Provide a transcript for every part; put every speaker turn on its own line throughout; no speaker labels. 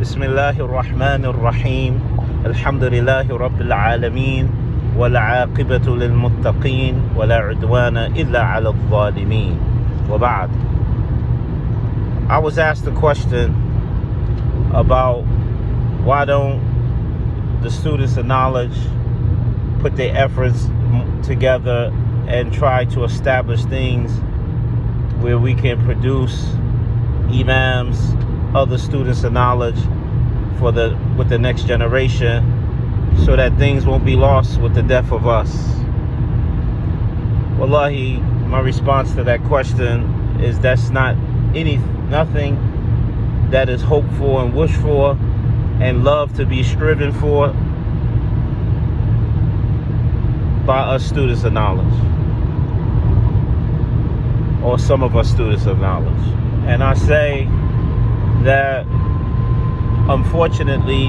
بسم الله الرحمن الرحيم الحمد لله رب العالمين والعاقبة للمتقين ولا عدوان إلا على الظالمين وبعد. I was asked a question about why don't the students of knowledge put their efforts together and try to establish things where we can produce imams, other students of knowledge with the next generation, so that things won't be lost with the death of us. Wallahi, my response to that question is that's nothing that is hoped for and wished for and love to be striven for by us students of knowledge, or some of us students of knowledge. And I say that unfortunately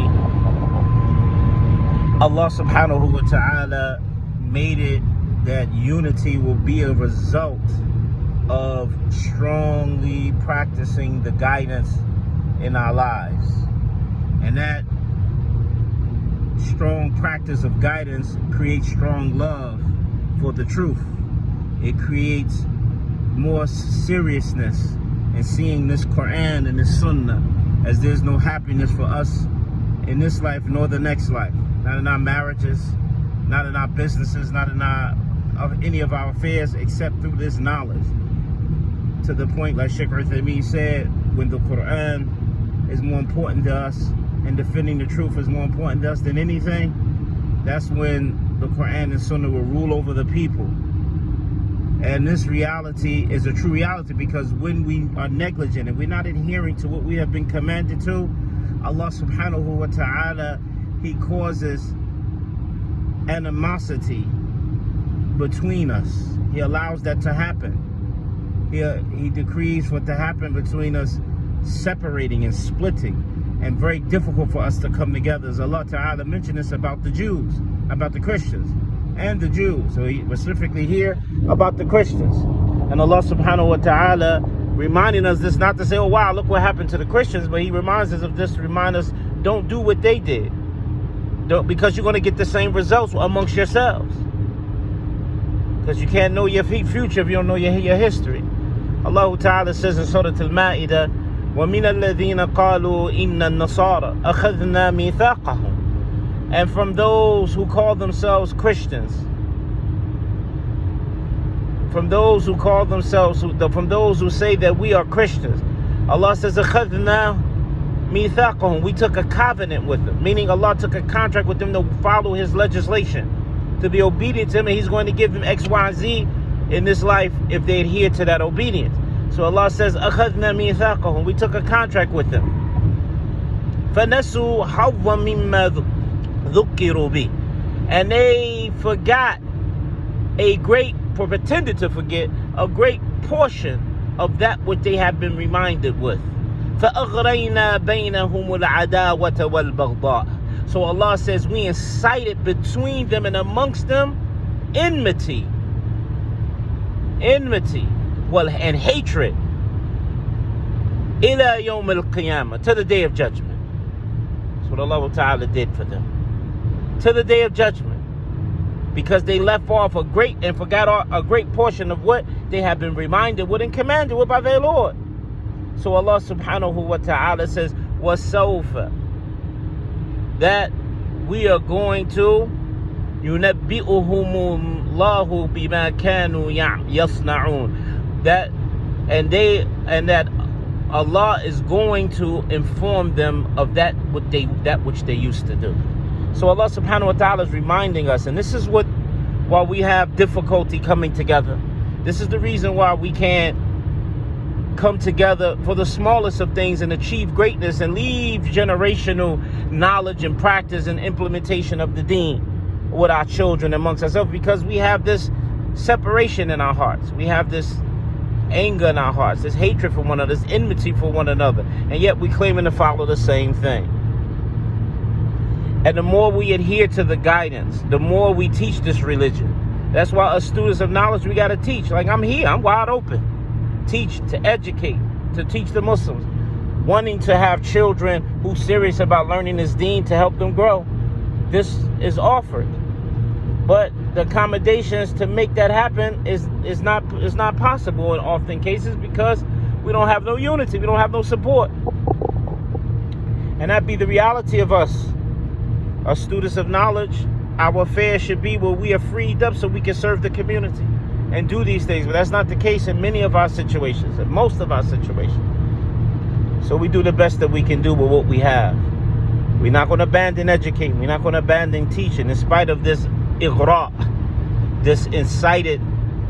Allah subhanahu wa ta'ala made it that unity will be a result of strongly practicing the guidance in our lives. And that strong practice of guidance creates strong love for the truth. It creates more seriousness in seeing this Quran and this Sunnah, as there's no happiness for us in this life nor the next life. Not in our marriages, not in our businesses, not in any of our affairs, except through this knowledge. To the point, like Sheikh Uthaymeen said, when the Quran is more important to us and defending the truth is more important to us than anything, that's when the Quran and Sunnah will rule over the people. And this reality is a true reality, because when we are negligent and we're not adhering to what we have been commanded to, Allah subhanahu wa ta'ala, He causes animosity between us. He allows that to happen. He decrees for it to happen between us, separating and splitting, and very difficult for us to come together. As Allah ta'ala mentioned this about the Jews, about the Christians and the Jews. So He specifically here about the Christians. And Allah subhanahu wa ta'ala reminding us this, not to say, oh wow, look what happened to the Christians, but He reminds us of this to remind us, don't do what they did. Because you're going to get the same results amongst yourselves. Because you can't know your future if you don't know your history. Allah ta'ala says in Surah Al-Ma'idah, وَمِنَ الَّذِينَ قَالُوا إِنَّ النَّصَارَى أَخَذْنَا مِيثَاقَهُمْ. And from those who call themselves Christians, from those who say that we are Christians, Allah says, أَخَذْنَا مِيثَاقَهُمْ. We took a covenant with them, meaning Allah took a contract with them to follow His legislation, to be obedient to Him, and He's going to give them X, Y, and Z in this life if they adhere to that obedience. So Allah says, أَخَذْنَا مِيثَاقَهُمْ. We took a contract with them. فَنَسُوا حَظًّا مِمَّا ذُكِّرُوا بِهِ. And they forgot pretended to forget a great portion of that what they have been reminded with. فَأَغْرَيْنَا بَيْنَهُمُ الْعَدَاوَةَ وَالْبَغْضَاءَ. So Allah says we incited between them and amongst them enmity and hatred إِلَى يَوْمِ الْقِيَامَةِ, to the day of judgment. That's what Allah Ta'ala did for them, to the day of judgment, because they left off and forgot a great portion of what they have been reminded with and commanded with by their Lord. So Allah subhanahu wa ta'ala says, وَسَوْفَ, that we are going to يُنَبِّئُهُمُ اللَّهُ بِمَا كَانُوا يَصْنَعُونَ, that Allah is going to inform them of that which they used to do. So Allah subhanahu wa ta'ala is reminding us, and this is why we have difficulty coming together. This is the reason why we can't come together for the smallest of things and achieve greatness and leave generational knowledge and practice and implementation of the deen with our children amongst ourselves, because we have this separation in our hearts. We have this anger in our hearts, this hatred for one another, this enmity for one another, and yet we claiming to follow the same thing. And the more we adhere to the guidance, the more we teach this religion. That's why us students of knowledge, we got to teach. Like I'm here, I'm wide open. Teach, to educate, to teach the Muslims. wanting to have children who's serious about learning this deen to help them grow. This is offered. But the accommodations to make that happen is not possible in often cases because we don't have no unity, we don't have no support. And that be the reality of us. As students of knowledge, our affairs should be where we are freed up so we can serve the community and do these things. But that's not the case in many of our situations, in most of our situations. So we do the best that we can do with what we have. We're not going to abandon educating. We're not going to abandon teaching in spite of this ighra, this incited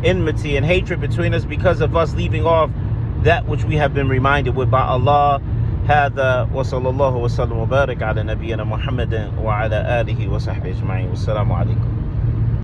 enmity and hatred between us because of us leaving off that which we have been reminded with by Allah. هذا وصلى الله وسلم وبارك على نبينا محمد وعلى آله وصحبه أجمعين والسلام عليكم.